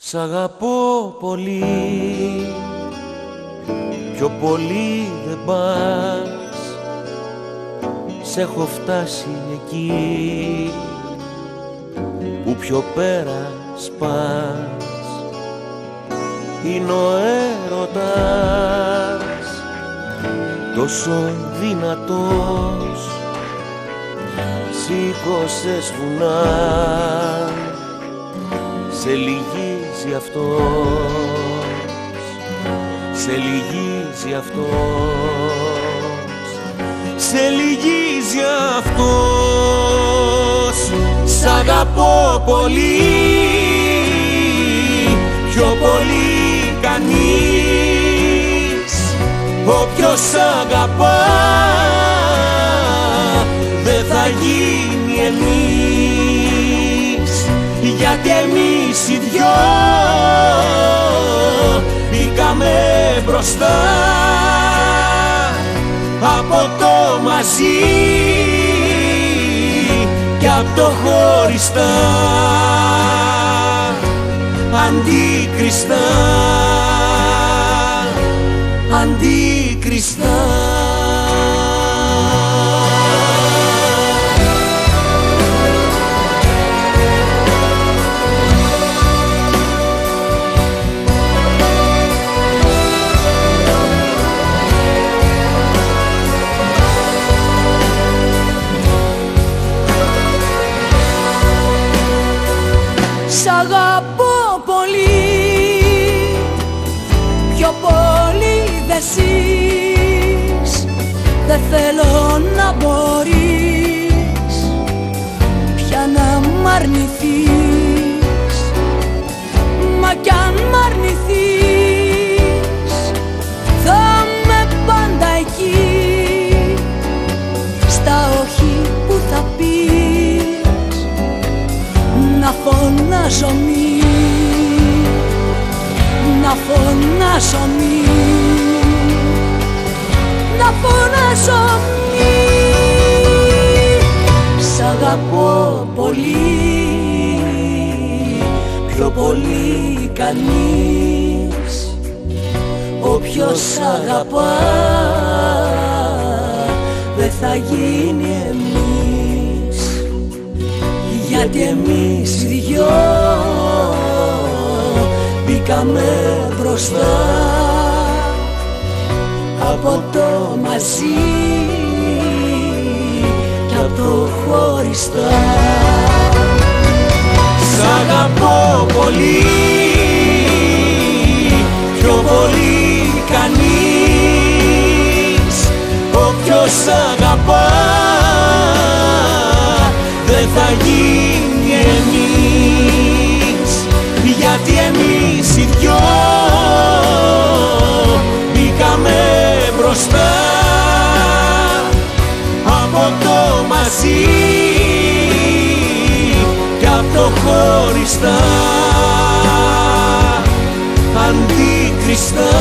Σ' αγαπώ πολύ, πιο πολύ δεν πας. Σ' έχω φτάσει εκεί που πιο πέρα σπάς. Είναι ο έρωτας τόσο δυνατός, σήκωσες βουνά, σε λυγίζει αυτός, σε λυγίζει αυτός, σε λυγίζει αυτός. Σ' αγαπώ πολύ, πιο πολύ κανείς. Όποιος αγαπά δεν θα γίνει εμείς, γιατί εμείς οι δυο μπήκαμε μπροστά από το μαζί και από το χωριστά, αντίκριστα, αντίκριστα. Σ' αγαπώ πολύ, πιο πολύ δε ζεις. Δεν θέλω να μπορείς πια να μ' αρνηθείς. Μα κι αν μ' αρνηθείς θα είμαι πάντα εκεί, στα όχι που θα πεις. Να φωνάζω μη, να φωνάζω μη, να φωνάζω μη. Σ' αγαπώ πολύ, πιο πολύ κανείς. Όποιος αγαπά δεν θα γίνει εμείς, γιατί εμείς οι δυο μπήκαμε μπροστά από το μαζί και από το χωριστά. Σ' αγαπώ πολύ, πιο πολύ κανείς. Όποιος αγαπά δεν θα γίνει εμείς, γιατί εμείς οι δυο μπήκαμε μπροστά από το μαζί και από το χωριστά, αντίκριστα.